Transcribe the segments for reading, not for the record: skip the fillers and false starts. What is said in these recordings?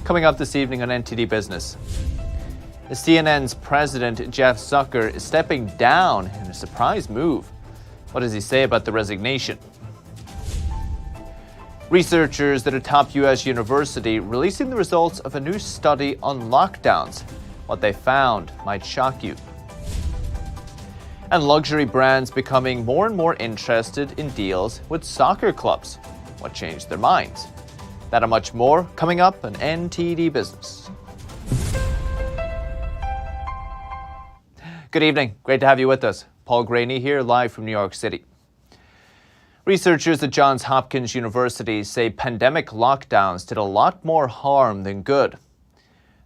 Coming up this evening on NTD Business. CNN's president, Jeff Zucker, is stepping down in a surprise move. What does he say about the resignation? Researchers at a top U.S. university releasing the results of a new study on lockdowns. What they found might shock you. And luxury brands becoming more and more interested in deals with soccer clubs. What changed their minds? That and much more coming up on NTD Business. Good evening. Great to have you with us. Paul Graney here, live from New York City. Researchers at Johns Hopkins University say pandemic lockdowns did a lot more harm than good.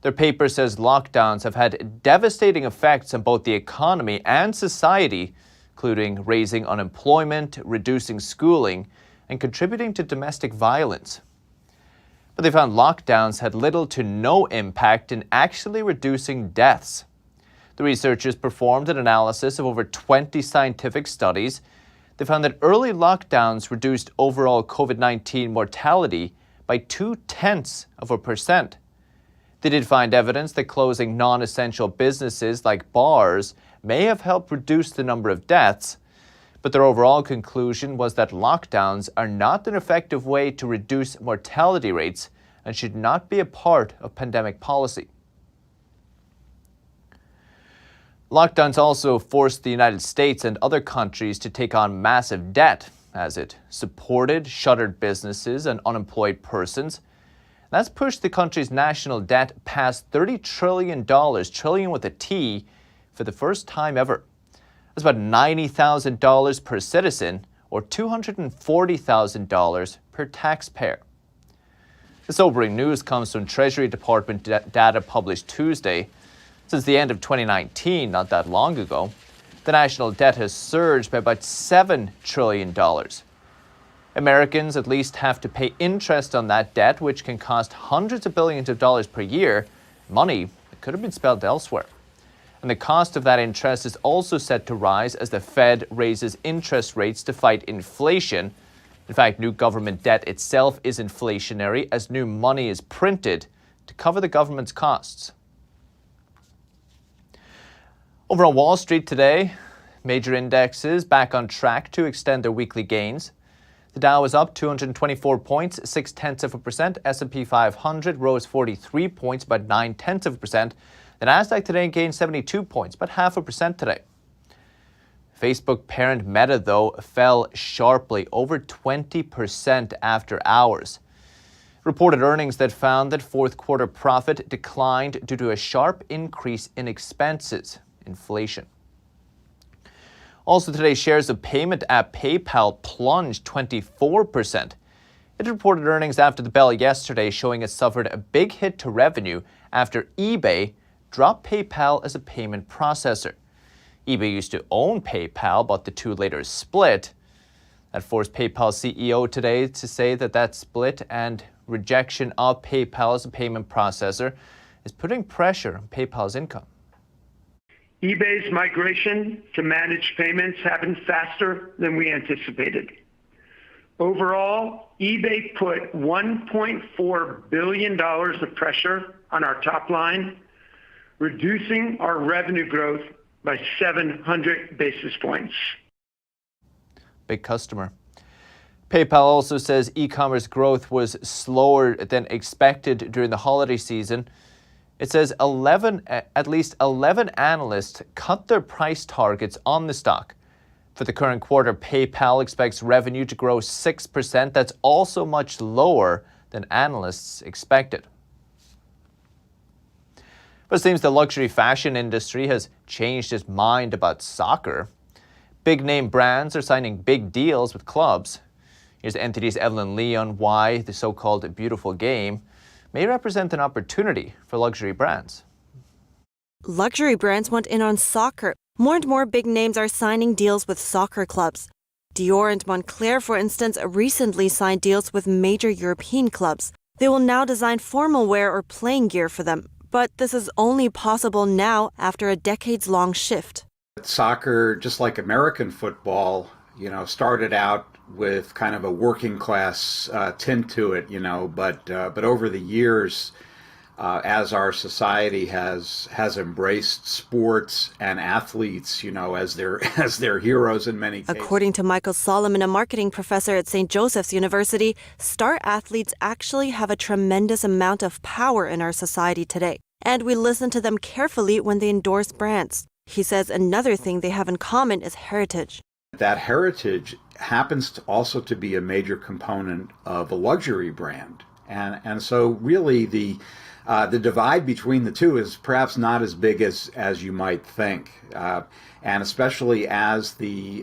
Their paper says lockdowns have had devastating effects on both the economy and society, including raising unemployment, reducing schooling, and contributing to domestic violence. But they found lockdowns had little to no impact in actually reducing deaths. The researchers performed an analysis of over 20 scientific studies. They found that early lockdowns reduced overall COVID-19 mortality by 0.2%. They did find evidence that closing non-essential businesses like bars may have helped reduce the number of deaths, but their overall conclusion was that lockdowns are not an effective way to reduce mortality rates and should not be a part of pandemic policy. Lockdowns also forced the United States and other countries to take on massive debt as it supported shuttered businesses and unemployed persons. That's pushed the country's national debt past $30 trillion, trillion with a T, for the first time ever. That's about $90,000 per citizen or $240,000 per taxpayer. The sobering news comes from Treasury Department data published Tuesday. Since the end of 2019, not that long ago, the national debt has surged by about $7 trillion. Americans at least have to pay interest on that debt, which can cost hundreds of billions of dollars per year, money that could have been spent elsewhere. And the cost of that interest is also set to rise as the Fed raises interest rates to fight inflation. In fact, new government debt itself is inflationary as new money is printed to cover the government's costs. Over on Wall Street today, major indexes back on track to extend their weekly gains. The Dow was up 224 points, 0.6%. S&P 500 rose 43 points, about 0.9%. The Nasdaq today gained 72 points, about 0.5% today. Facebook parent Meta, though, fell sharply, over 20% after hours. Reported earnings that found that fourth quarter profit declined due to a sharp increase in expenses, inflation. Also today, shares of payment app PayPal plunged 24%. It reported earnings after the bell yesterday, showing it suffered a big hit to revenue after eBay dropped PayPal as a payment processor. eBay used to own PayPal, but the two later split. That forced PayPal CEO today to say that split and rejection of PayPal as a payment processor is putting pressure on PayPal's income. eBay's migration to managed payments happened faster than we anticipated. Overall, eBay put $1.4 billion of pressure on our top line, reducing our revenue growth by 700 basis points. Big customer. PayPal also says e-commerce growth was slower than expected during the holiday season. It says at least 11 analysts cut their price targets on the stock. For the current quarter, PayPal expects revenue to grow 6%. That's also much lower than analysts expected. But it seems the luxury fashion industry has changed its mind about soccer. Big name brands are signing big deals with clubs. Here's NTD's Evelyn Lee on why the so-called beautiful game may represent an opportunity for luxury brands. Luxury brands want in on soccer. More and more big names are signing deals with soccer clubs. Dior and Moncler, for instance, recently signed deals with major European clubs. They will now design formal wear or playing gear for them. But this is only possible now after a decades-long shift. Soccer, just like American football, started out with kind of a working class tint to it, but over the years, as our society has embraced sports and athletes, as their as their heroes in many cases. According to Michael Solomon, a marketing professor at St. Joseph's University, star athletes actually have a tremendous amount of power in our society today, and we listen to them carefully when they endorse brands. He says another thing they have in common is heritage. That heritage happens to also to be a major component of a luxury brand, and so really the divide between the two is perhaps not as big as you might think, and especially as the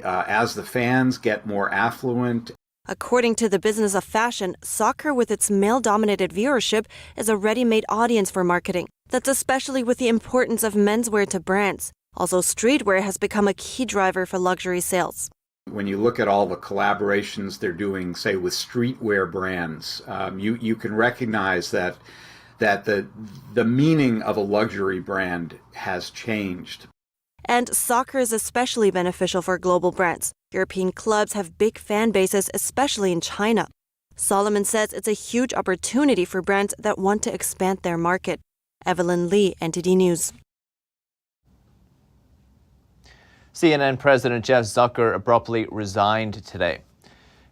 fans get more affluent. According to the Business of Fashion, soccer with its male-dominated viewership is a ready-made audience for marketing. That's especially with the importance of menswear to brands. Also, streetwear has become a key driver for luxury sales. When you look at all the collaborations they're doing, say with streetwear brands, you can recognize that the meaning of a luxury brand has changed. And soccer is especially beneficial for global brands. European clubs have big fan bases, especially in China. Solomon says it's a huge opportunity for brands that want to expand their market. Evelyn Lee, NTD News. CNN President Jeff Zucker abruptly resigned today.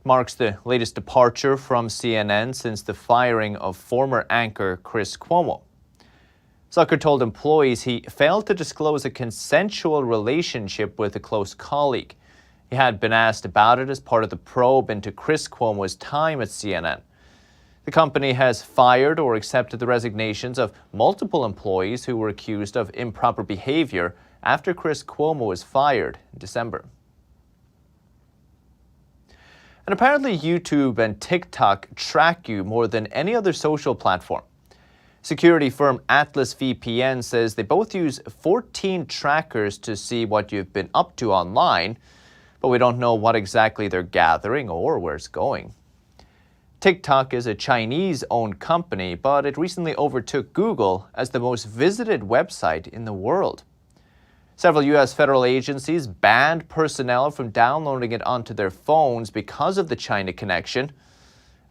Marks the latest departure from CNN since the firing of former anchor Chris Cuomo. Zucker told employees he failed to disclose a consensual relationship with a close colleague. He had been asked about it as part of the probe into Chris Cuomo's time at CNN. The company has fired or accepted the resignations of multiple employees who were accused of improper behavior after Chris Cuomo was fired in December. And apparently YouTube and TikTok track you more than any other social platform. Security firm Atlas VPN says they both use 14 trackers to see what you've been up to online, but we don't know what exactly they're gathering or where it's going. TikTok is a Chinese-owned company, but it recently overtook Google as the most visited website in the world. Several U.S. federal agencies banned personnel from downloading it onto their phones because of the China connection.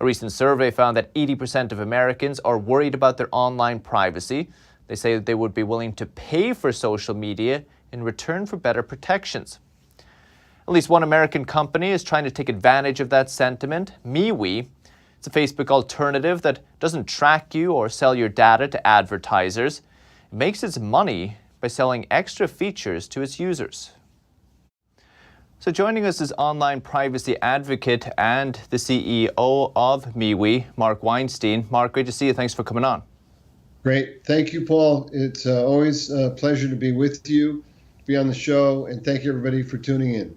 A recent survey found that 80% of Americans are worried about their online privacy. They say that they would be willing to pay for social media in return for better protections. At least one American company is trying to take advantage of that sentiment, MeWe. It's a Facebook alternative that doesn't track you or sell your data to advertisers. It makes its money by selling extra features to its users. So joining us is online privacy advocate and the CEO of MeWe, Mark Weinstein. Mark, great to see you. Thanks for coming on. Great. Thank you, Paul. It's always a pleasure to be with you, be on the show, and thank you, everybody, for tuning in.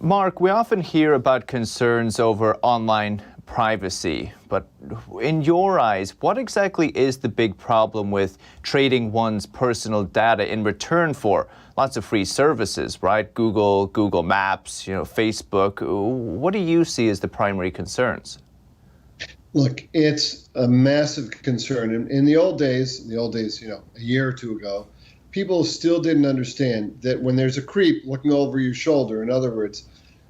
Mark, we often hear about concerns over online privacy, but in your eyes, what exactly is the big problem with trading one's personal data in return for lots of free services, right? Google Maps, Facebook. What do you see as the primary concerns? Look, it's a massive concern. In the old days, a year or two ago, people still didn't understand that when there's a creep looking over your shoulder, in other words,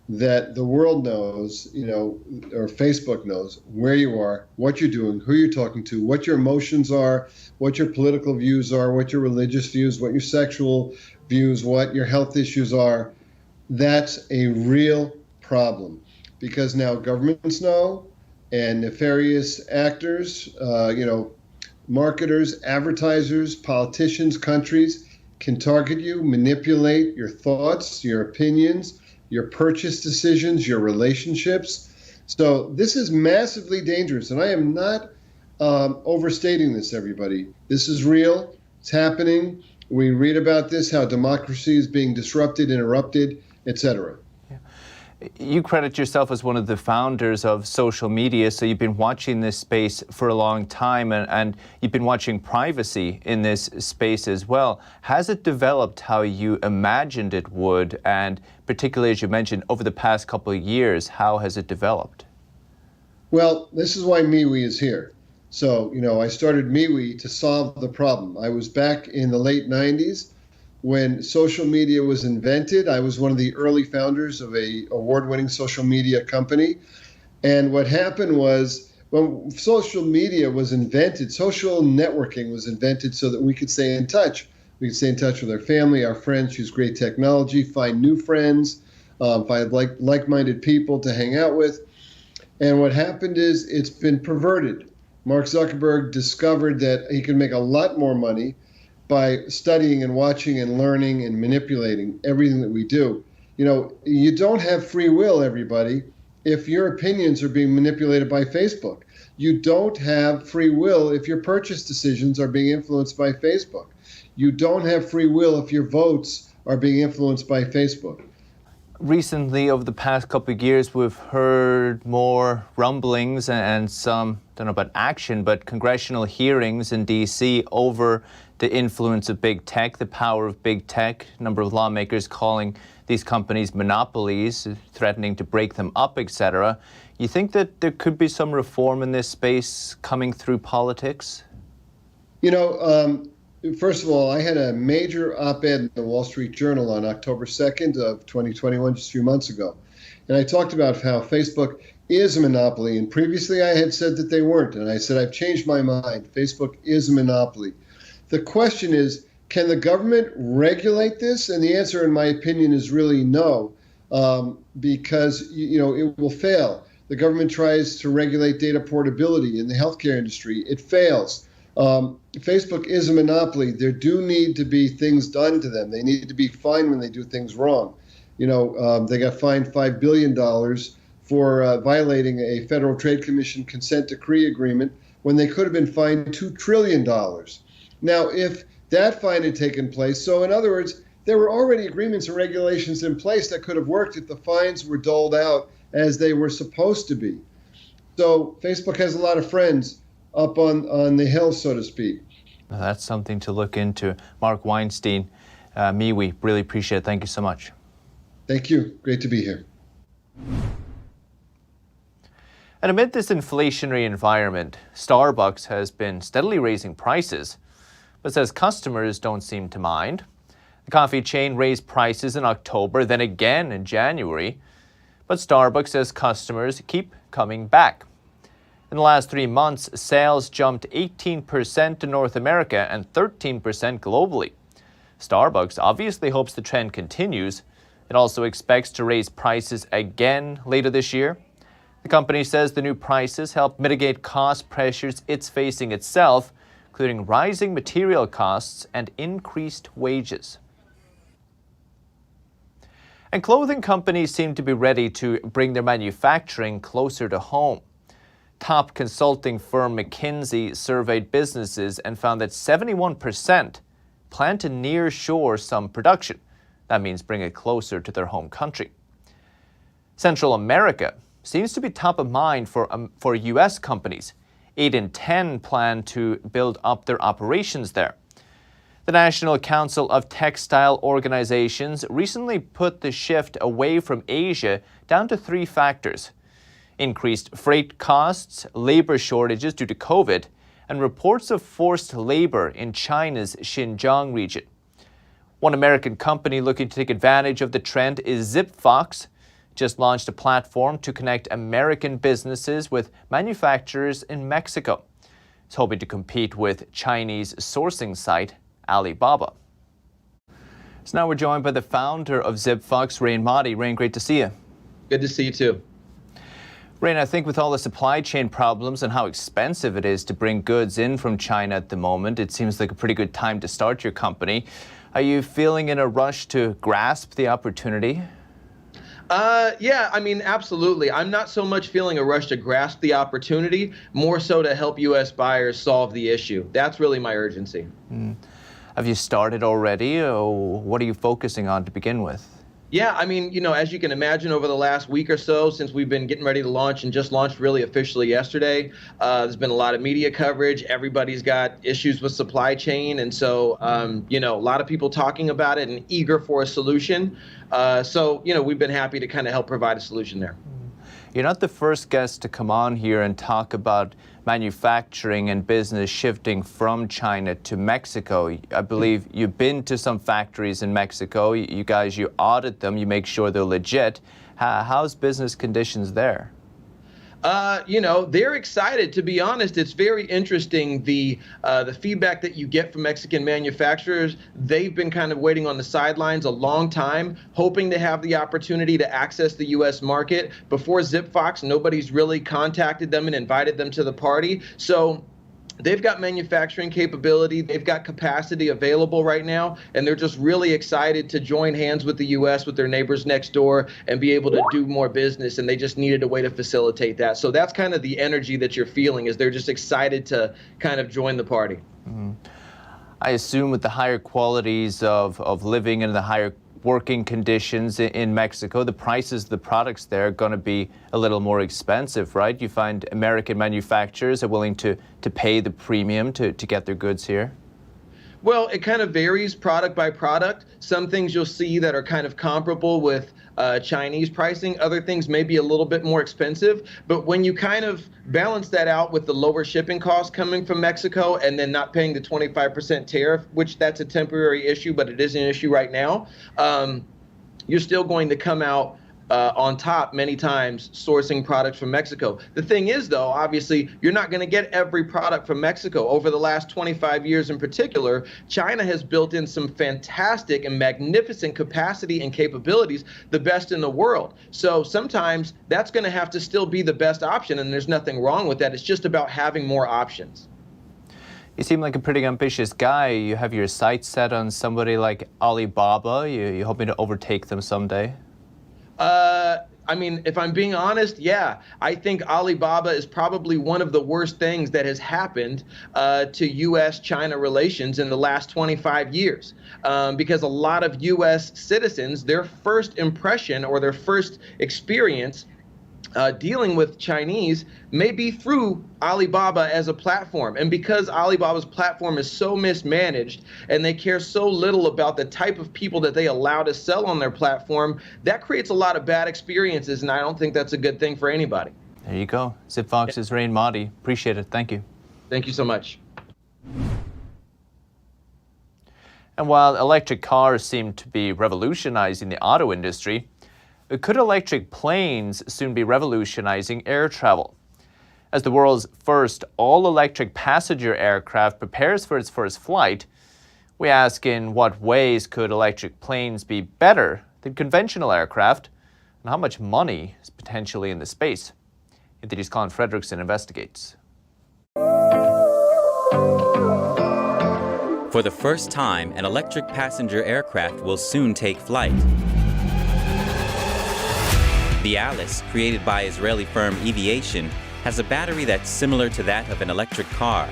that the world knows, or Facebook knows where you are, what you're doing, who you're talking to, what your emotions are, what your political views are, what your religious views, what your sexual views, what your health issues are. That's a real problem because now governments know and nefarious actors, marketers, advertisers, politicians, countries can target you, manipulate your thoughts, your opinions, your purchase decisions, your relationships. So this is massively dangerous, and I am not overstating this, everybody. This is real. It's happening. We read about this, how democracy is being disrupted, interrupted, etc. You credit yourself as one of the founders of social media, so you've been watching this space for a long time, and you've been watching privacy in this space as well. Has it developed how you imagined it would? And particularly, as you mentioned, over the past couple of years, how has it developed? Well, this is why MeWe is here. So, I started MeWe to solve the problem. I was back in the late 90s. When social media was invented, I was one of the early founders of a award-winning social media company. And what happened was When social media was invented, social networking was invented so that we could stay in touch. We could stay in touch with our family, our friends, use great technology, find new friends, find like-minded people to hang out with. And what happened is it's been perverted. Mark Zuckerberg discovered that he could make a lot more money by studying and watching and learning and manipulating everything that we do. You know, you don't have free will, everybody, if your opinions are being manipulated by Facebook. You don't have free will if your purchase decisions are being influenced by Facebook. You don't have free will if your votes are being influenced by Facebook. Recently, over the past couple of years, we've heard more rumblings and some, don't know about action, but congressional hearings in D.C. over the influence of big tech, the power of big tech, a number of lawmakers calling these companies monopolies, threatening to break them up, etc. You think that there could be some reform in this space coming through politics? You know, first of all, I had a major op-ed in the Wall Street Journal on October 2nd of 2021, just a few months ago. And I talked about how Facebook is a monopoly. And previously I had said that they weren't. And I said, I've changed my mind. Facebook is a monopoly. The question is, can the government regulate this? And the answer, in my opinion, is really no, because you know it will fail. The government tries to regulate data portability in the healthcare industry. It fails. Facebook is a monopoly. There do need to be things done to them. They need to be fined when they do things wrong. You know, they got fined $5 billion for violating a Federal Trade Commission consent decree agreement when they could have been fined $2 trillion. Now, if that fine had taken place, so in other words, there were already agreements and regulations in place that could have worked if the fines were doled out as they were supposed to be. So Facebook has a lot of friends up on the hill, so to speak. Well, that's something to look into. Mark Weinstein, MeWe, really appreciate it. Thank you so much. Thank you. Great to be here. And amid this inflationary environment, Starbucks has been steadily raising prices, but says customers don't seem to mind. The coffee chain raised prices in October, then again in January, but Starbucks says customers keep coming back. In the last 3 months, sales jumped 18% in North America and 13% globally. Starbucks obviously hopes the trend continues. It also expects to raise prices again later this year. The company says the new prices help mitigate cost pressures it's facing itself, including rising material costs and increased wages. And clothing companies seem to be ready to bring their manufacturing closer to home. Top consulting firm McKinsey surveyed businesses and found that 71% plan to nearshore some production. That means bring it closer to their home country. Central America seems to be top of mind for U.S. companies. 8 in 10 plan to build up their operations there. The National Council of Textile Organizations recently put the shift away from Asia down to 3 factors: increased freight costs, labor shortages due to COVID, and reports of forced labor in China's Xinjiang region. One American company looking to take advantage of the trend is Zipfox. Just launched a platform to connect American businesses with manufacturers in Mexico. It's hoping to compete with Chinese sourcing site Alibaba. So now we're joined by the founder of Zipfox, Rain Mahdi. Rain, great to see you. Good to see you too. Rain, I think with all the supply chain problems and how expensive it is to bring goods in from China at the moment, it seems like a pretty good time to start your company. Are you feeling in a rush to grasp the opportunity? Yeah, I mean, absolutely. I'm not so much feeling a rush to grasp the opportunity, more so to help U.S. buyers solve the issue. That's really my urgency. Have you started already, or what are you focusing on to begin with? Yeah, I mean, you know, as you can imagine, over the last week or so, since we've been getting ready to launch and just launched really officially yesterday, there's been a lot of media coverage. Everybody's got issues with supply chain. And so, you know, a lot of people talking about it and eager for a solution. So, you know, we've been happy to kind of help provide a solution there. You're not the first guest to come on here and talk about manufacturing and business shifting from China to Mexico. I believe you've been to some factories in Mexico. You guys, you audit them, you make sure they're legit. How's business conditions there? They're excited. To be honest, it's very interesting the feedback that you get from Mexican manufacturers. They've been kind of waiting on the sidelines a long time, hoping to have the opportunity to access the U.S. market. Before Zipfox, nobody's really contacted them and invited them to the party. So they've got manufacturing capability, they've got capacity available right now, and they're just really excited to join hands with the U.S., with their neighbors next door, and be able to do more business, and they just needed a way to facilitate that. So that's kind of the energy that you're feeling, is they're just excited to kind of join the party. Mm-hmm. I assume with the higher qualities of living and the higher working conditions in Mexico, the prices of the products there are going to be a little more expensive, right? You find American manufacturers are willing to pay the premium to get their goods here? Well, it kind of varies product by product. Some things you'll see that are kind of comparable with Chinese pricing. Other things may be a little bit more expensive. But when you kind of balance that out with the lower shipping costs coming from Mexico and then not paying the 25% tariff, which that's a temporary issue, but it is an issue right now, you're still going to come out on top many times sourcing products from Mexico. The thing is, though, obviously, you're not going to get every product from Mexico. Over the last 25 years in particular, China has built in some fantastic and magnificent capacity and capabilities, the best in the world. So sometimes that's going to have to still be the best option, and there's nothing wrong with that. It's just about having more options. You seem like a pretty ambitious guy. You have your sights set on somebody like Alibaba. You're hoping to overtake them someday? I mean, if I'm being honest, yeah, I think Alibaba is probably one of the worst things that has happened to U.S.-China relations in the last 25 years, because a lot of U.S. citizens, their first impression or their first experience dealing with Chinese may be through Alibaba as a platform. And because Alibaba's platform is so mismanaged and they care so little about the type of people that they allow to sell on their platform, that creates a lot of bad experiences, and I don't think that's a good thing for anybody. There you go. Zipfox's Rain Mahdi. Appreciate it. Thank you. Thank you so much. And while electric cars seem to be revolutionizing the auto industry, could electric planes soon be revolutionizing air travel? As the world's first all-electric passenger aircraft prepares for its first flight, we ask in what ways could electric planes be better than conventional aircraft, and how much money is potentially in the space? NTD's Colin Fredrickson investigates. For the first time, an electric passenger aircraft will soon take flight. The Alice, created by Israeli firm Eviation, has a battery that's similar to that of an electric car.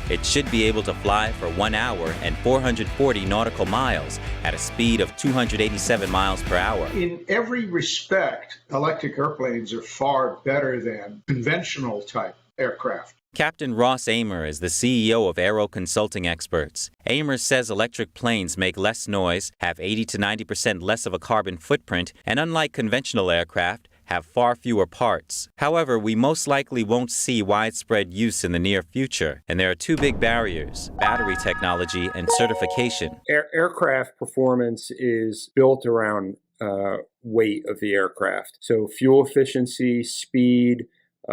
It should be able to fly for 1 hour and 440 nautical miles at a speed of 287 miles per hour. In every respect, electric airplanes are far better than conventional type aircraft. Captain Ross Amer is the CEO of Aero Consulting Experts. Amer says electric planes make less noise, have 80 to 90% less of a carbon footprint, and unlike conventional aircraft, have far fewer parts. However, we most likely won't see widespread use in the near future, and there are two big barriers: battery technology and certification. Aircraft performance is built around weight of the aircraft. So fuel efficiency, speed,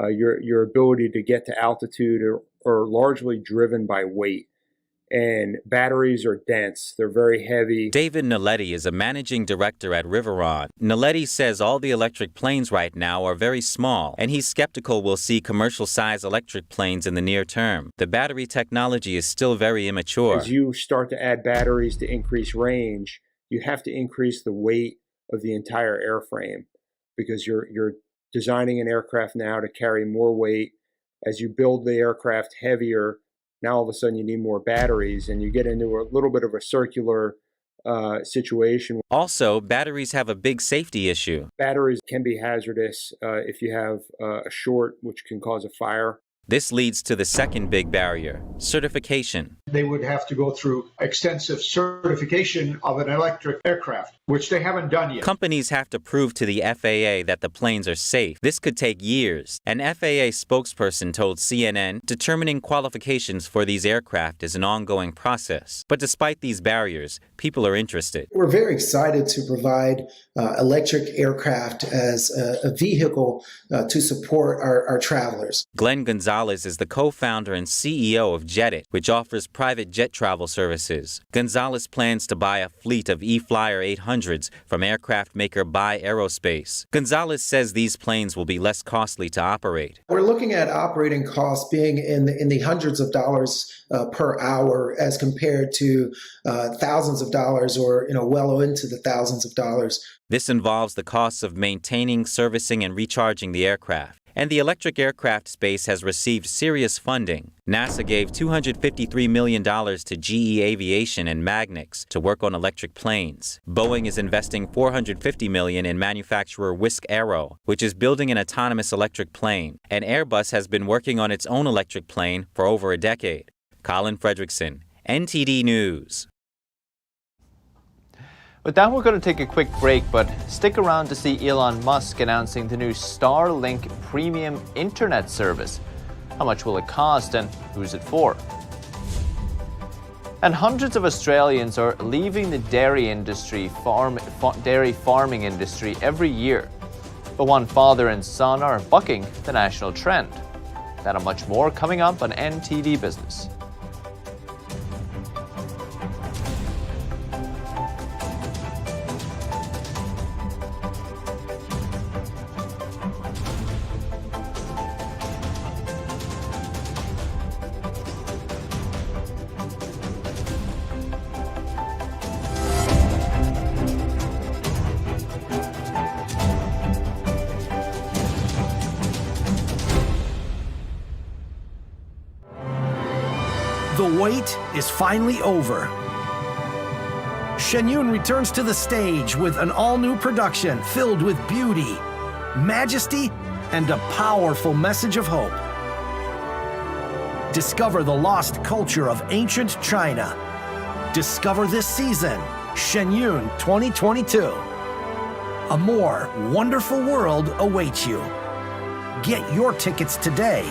your ability to get to altitude are largely driven by weight. And batteries are dense. They're very heavy. David Naledi is a managing director at Riveron. Naledi says all the electric planes right now are very small, and he's skeptical we'll see commercial-size electric planes in the near term. The battery technology is still very immature. As you start to add batteries to increase range, you have to increase the weight of the entire airframe, because you're designing an aircraft now to carry more weight. As you build the aircraft heavier, now all of a sudden you need more batteries, and you get into a little bit of a circular situation. Also, batteries have a big safety issue. Batteries can be hazardous if you have a short, which can cause a fire. This leads to the second big barrier, certification. They would have to go through extensive certification of an electric aircraft, which they haven't done yet. Companies have to prove to the FAA that the planes are safe. This could take years. An FAA spokesperson told CNN determining qualifications for these aircraft is an ongoing process. But despite these barriers, people are interested. We're very excited to provide electric aircraft as a vehicle to support our travelers. Glenn Gonzalez is the co-founder and CEO of Jetit, which offers private jet travel services. Gonzalez plans to buy a fleet of E-Flyer 800s from aircraft maker Buy Aerospace. Gonzalez says these planes will be less costly to operate. We're looking at operating costs being in the hundreds of dollars per hour as compared to thousands of dollars or well into the thousands of dollars. This involves the costs of maintaining, servicing, and recharging the aircraft. And the electric aircraft space has received serious funding. NASA gave $253 million to GE Aviation and Magnix to work on electric planes. Boeing is investing $450 million in manufacturer Wisk Aero, which is building an autonomous electric plane. And Airbus has been working on its own electric plane for over a decade. Colin Fredrickson, NTD News. With that, we're going to take a quick break, but stick around to see Elon Musk announcing the new Starlink premium internet service. How much will it cost and who's it for? And hundreds of Australians are leaving the dairy farming industry every year. But one father and son are bucking the national trend. That and much more coming up on NTD Business. The wait is finally over. Shen Yun returns to the stage with an all-new production filled with beauty, majesty, and a powerful message of hope. Discover the lost culture of ancient China. Discover this season, Shen Yun 2022. A more wonderful world awaits you. Get your tickets today.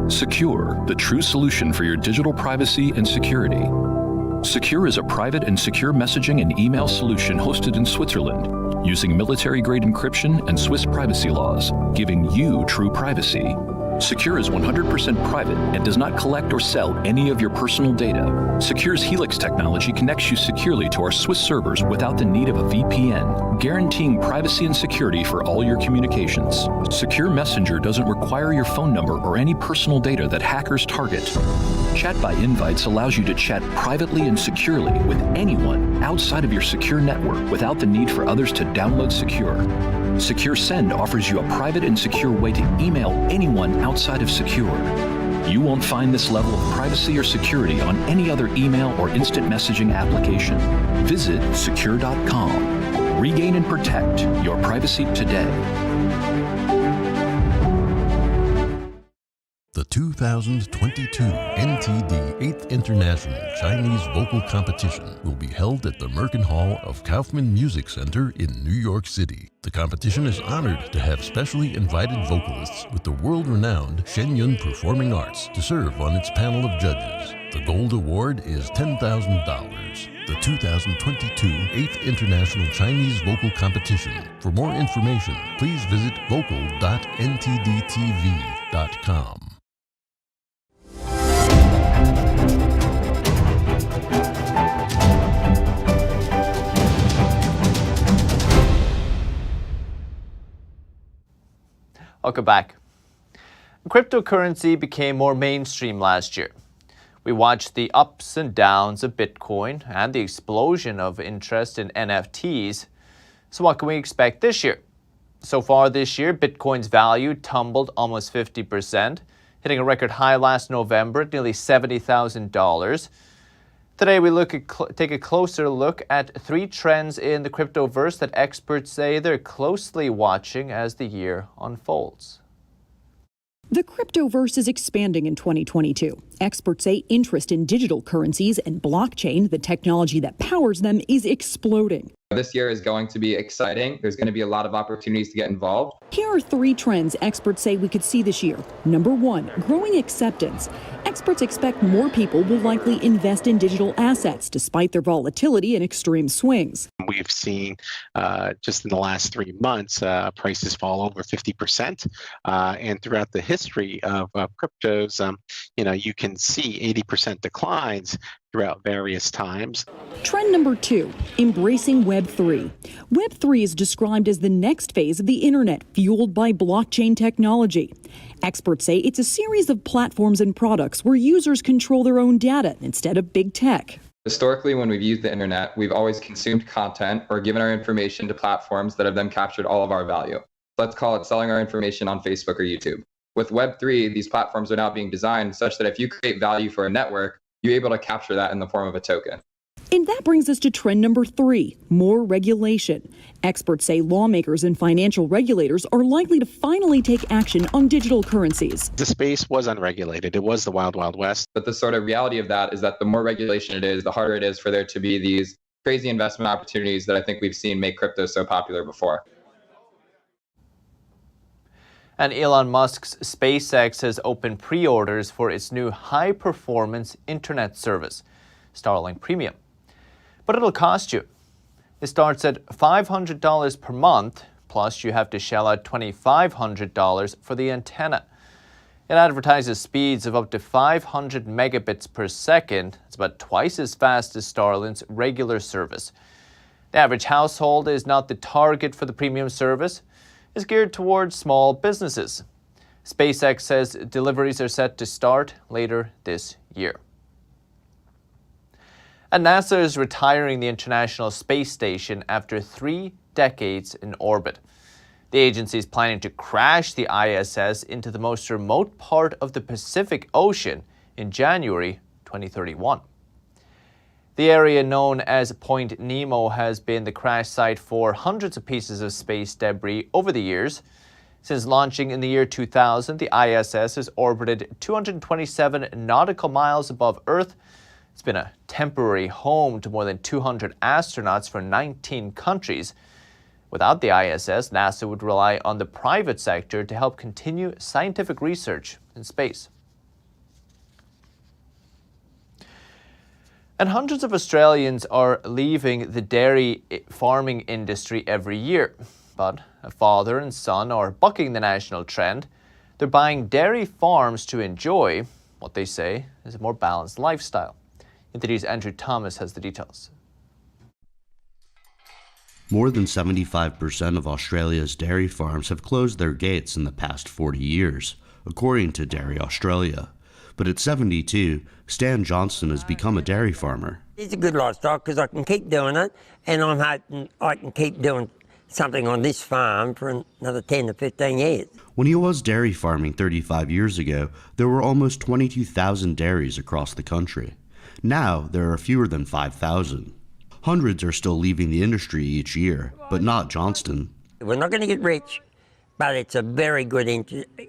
Secure, the true solution for your digital privacy and security. Secure is a private and secure messaging and email solution hosted in Switzerland, using military-grade encryption and Swiss privacy laws, giving you true privacy. Secure is 100% private and does not collect or sell any of your personal data. Secure's Helix technology connects you securely to our Swiss servers without the need of a VPN, guaranteeing privacy and security for all your communications. Secure Messenger doesn't require your phone number or any personal data that hackers target. Chat by Invites allows you to chat privately and securely with anyone outside of your secure network without the need for others to download Secure. Secure Send offers you a private and secure way to email anyone outside of Secure. You won't find this level of privacy or security on any other email or instant messaging application. Visit secure.com. Regain and protect your privacy today. The 2022 NTD 8th International Chinese Vocal Competition will be held at the Merkin Hall of Kaufman Music Center in New York City. The competition is honored to have specially invited vocalists with the world-renowned Shen Yun Performing Arts to serve on its panel of judges. The gold award is $10,000. The 2022 8th International Chinese Vocal Competition. For more information, please visit vocal.ntdtv.com. Welcome back. Cryptocurrency became more mainstream last year. We watched the ups and downs of Bitcoin and the explosion of interest in NFTs. So what can we expect this year? So far this year, Bitcoin's value tumbled almost 50%, hitting a record high last November at nearly $70,000. Today we take a closer look at 3 trends in the cryptoverse that experts say they're closely watching as the year unfolds. The cryptoverse is expanding in 2022. Experts say interest in digital currencies and blockchain, the technology that powers them, is exploding. This year is going to be exciting. There's going to be a lot of opportunities to get involved. Here are 3 trends experts say we could see this year. Number 1, growing acceptance. Experts expect more people will likely invest in digital assets despite their volatility and extreme swings. We've seen just in the last 3 months prices fall over 50%, and throughout the history of cryptos, you can see 80% declines throughout various times. Trend number 2, embracing Web3. Web3 is described as the next phase of the internet, fueled by blockchain technology. Experts say it's a series of platforms and products where users control their own data instead of big tech. Historically, when we've used the internet, we've always consumed content or given our information to platforms that have then captured all of our value. Let's call it selling our information on Facebook or YouTube. With Web3, these platforms are now being designed such that if you create value for a network, you're able to capture that in the form of a token. And that brings us to trend number 3, more regulation. Experts say lawmakers and financial regulators are likely to finally take action on digital currencies. The space was unregulated. It was the wild, wild west. But the sort of reality of that is that the more regulation it is, the harder it is for there to be these crazy investment opportunities that I think we've seen make crypto so popular before. And Elon Musk's SpaceX has opened pre-orders for its new high-performance internet service, Starlink Premium. But it'll cost you. It starts at $500 per month, plus you have to shell out $2,500 for the antenna. It advertises speeds of up to 500 megabits per second. It's about twice as fast as Starlink's regular service. The average household is not the target for the premium service. It's geared towards small businesses. SpaceX says deliveries are set to start later this year. And NASA is retiring the International Space Station after 3 decades in orbit. The agency is planning to crash the ISS into the most remote part of the Pacific Ocean in January 2031. The area known as Point Nemo has been the crash site for hundreds of pieces of space debris over the years. Since launching in the year 2000, the ISS has orbited 227 nautical miles above Earth. It's been a temporary home to more than 200 astronauts from 19 countries. Without the ISS, NASA would rely on the private sector to help continue scientific research in space. And hundreds of Australians are leaving the dairy farming industry every year. But a father and son are bucking the national trend. They're buying dairy farms to enjoy what they say is a more balanced lifestyle. NTD's Andrew Thomas has the details. More than 75% of Australia's dairy farms have closed their gates in the past 40 years, according to Dairy Australia. But at 72, Stan Johnston has become a dairy farmer. It's a good lifestyle because I can keep doing it, and I'm hoping I can keep doing something on this farm for another 10 to 15 years. When he was dairy farming 35 years ago, there were almost 22,000 dairies across the country. Now, there are fewer than 5,000. Hundreds are still leaving the industry each year, but not Johnston. We're not going to get rich, but it's a very good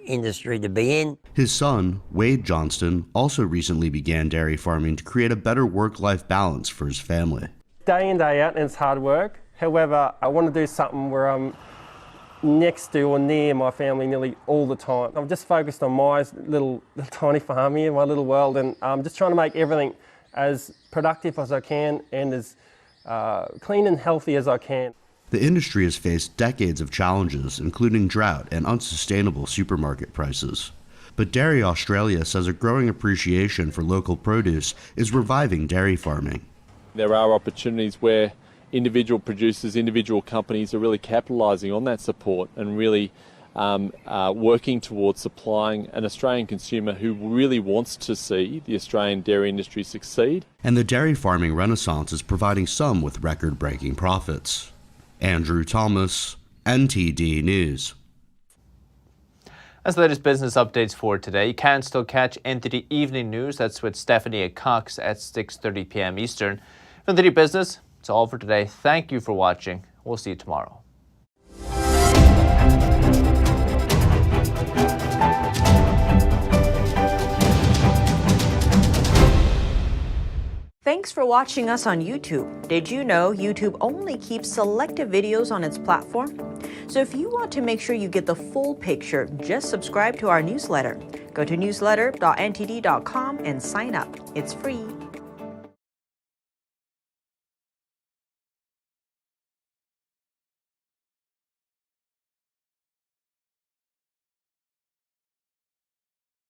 industry to be in. His son, Wade Johnston, also recently began dairy farming to create a better work-life balance for his family. Day in, day out, and it's hard work. However, I want to do something where I'm next to or near my family nearly all the time. I'm just focused on my little tiny farm here, my little world, and I'm just trying to make everything as productive as I can and as clean and healthy as I can. The industry has faced decades of challenges, including drought and unsustainable supermarket prices. But Dairy Australia says a growing appreciation for local produce is reviving dairy farming. There are opportunities where individual producers, individual companies are really capitalising on that support and really working towards supplying an Australian consumer who really wants to see the Australian dairy industry succeed. And the dairy farming renaissance is providing some with record-breaking profits. Andrew Thomas, NTD News. That's the latest business updates for today. You can still catch NTD Evening News. That's with Stephanie Cox at 6:30 p.m. Eastern. From NTD Business, it's all for today. Thank you for watching. We'll see you tomorrow. Thanks for watching us on YouTube. Did you know YouTube only keeps selective videos on its platform? So if you want to make sure you get the full picture, just subscribe to our newsletter. Go to newsletter.ntd.com and sign up. It's free.